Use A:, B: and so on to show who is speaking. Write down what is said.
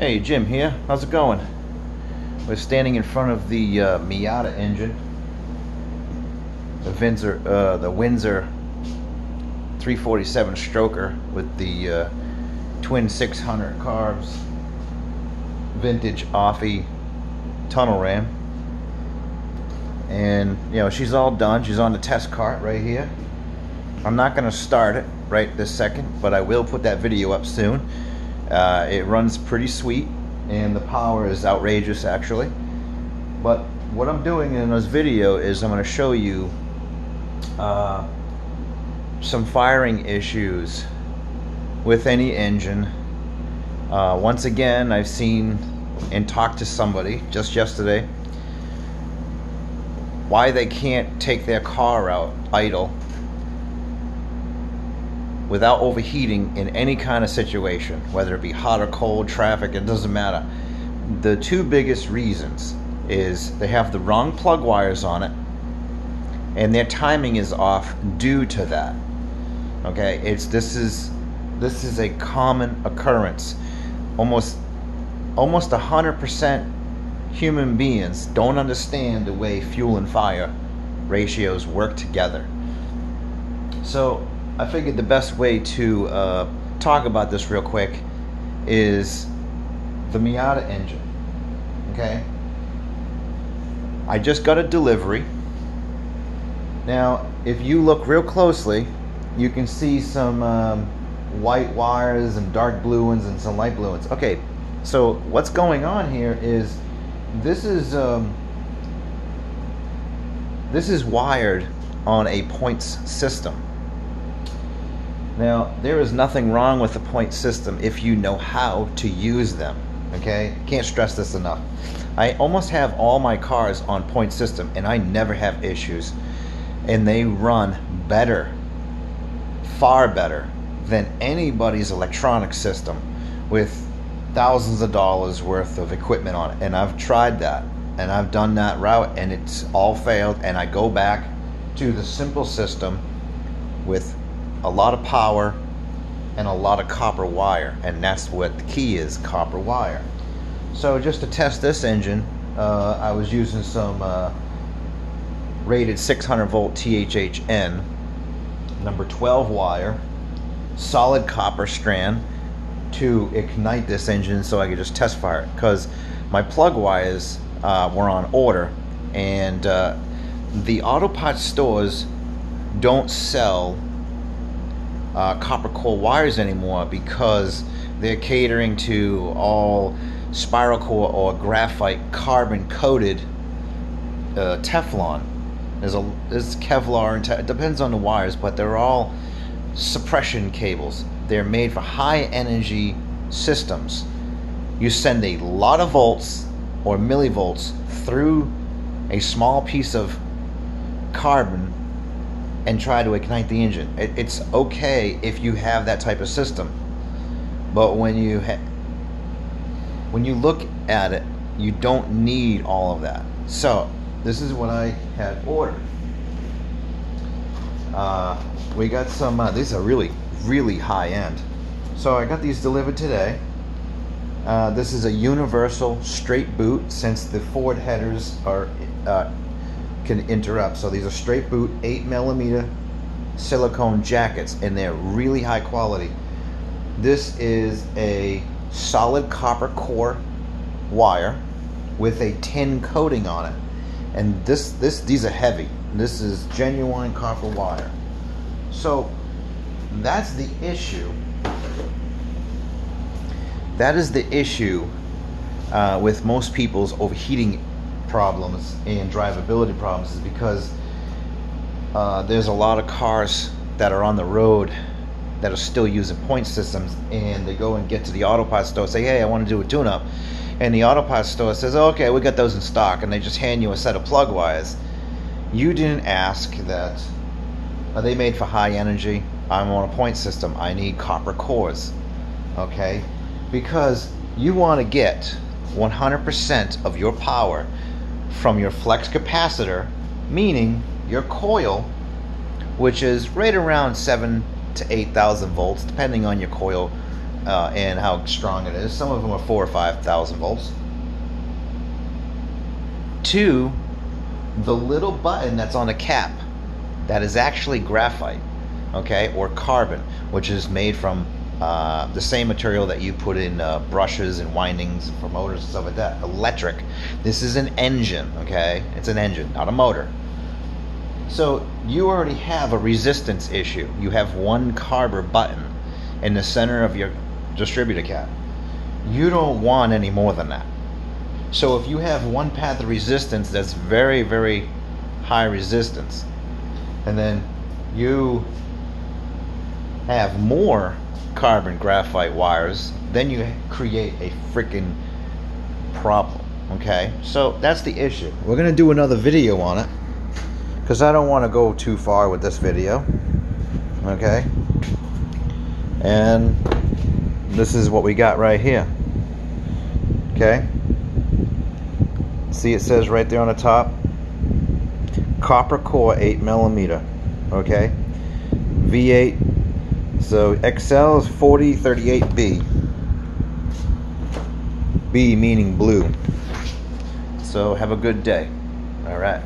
A: Hey, Jim here. How's it going? We're standing in front of the Miata engine, the Windsor 347 stroker with the twin 600 carbs, vintage Offie tunnel ram. And she's all done. She's on the test cart right here. I'm not going to start it right this second, but I will put that video up soon. It runs pretty sweet, and the power is outrageous actually. But what I'm doing in this video is I'm going to show you some firing issues with any engine. Once again, I've seen and talked to somebody just yesterday why they can't take their car out idle without overheating in any kind of situation, whether it be hot or cold, traffic, it doesn't matter. The two biggest reasons is they have the wrong plug wires on it, and their timing is off due to that. Okay, this is a common occurrence. Almost 100% human beings don't understand the way fuel and fire ratios work together. So I figured the best way to talk about this real quick is the Miata engine. Okay, I just got a delivery. Now, if you look real closely, you can see some white wires and dark blue ones and some light blue ones. Okay, so what's going on here is this is wired on a points system. Now, there is nothing wrong with the point system if you know how to use them. Okay, can't stress this enough. I almost have all my cars on point system, and I never have issues, and they run better, far better than anybody's electronic system with thousands of dollars worth of equipment on it. And I've tried that, and I've done that route, and it's all failed. And I go back to the simple system with a lot of power and a lot of copper wire, and that's what the key is, copper wire. So just to test this engine, I was using some rated 600 volt THHN number 12 wire, solid copper strand, to ignite this engine so I could just test fire it, because my plug wires were on order, and the auto parts stores don't sell copper core wires anymore because they're catering to all spiral core or graphite carbon coated Teflon. There's Kevlar, and it depends on the wires, but they're all suppression cables. They're made for high energy systems. You send a lot of volts or millivolts through a small piece of carbon and try to ignite the engine. It's okay if you have that type of system, but when you look at it, you don't need all of that. So this is what I had ordered. We got some these are really high end, so I got these delivered today. This is a universal straight boot, since the Ford headers are can interrupt. So these are straight boot 8mm silicone jackets, and they're really high quality. This is a solid copper core wire with a tin coating on it, and these are heavy. This is genuine copper wire. So that's the issue. That is the issue with most people's overheating problems and drivability problems, is because there's a lot of cars that are on the road that are still using point systems, and they go and get to the auto parts store, say, hey, I want to do a tune-up, and the auto parts store says, oh, okay, we got those in stock, and they just hand you a set of plug wires. You didn't ask that. Are they made for high energy? I'm on a point system. I need copper cores. Okay, because you want to get 100% of your power from your flex capacitor, meaning your coil, which is right around 7,000 to 8,000 volts, depending on your coil and how strong it is. Some of them are 4 or 5,000 volts. To the little button that's on the cap, that is actually graphite, okay, or carbon, which is made from the same material that you put in brushes and windings for motors and stuff like that. Electric. This is an engine, okay? It's an engine, not a motor. So you already have a resistance issue. You have one carb button in the center of your distributor cap. You don't want any more than that. So if you have one path of resistance that's very, very high resistance, and then you have more carbon graphite wires, then you create a freaking problem, okay? So that's the issue. We're gonna do another video on it because I don't want to go too far with this video, okay? And this is what we got right here, okay? See, it says right there on the top, copper core 8mm, okay? V8. So XL is 4038B. B meaning blue. So have a good day. All right.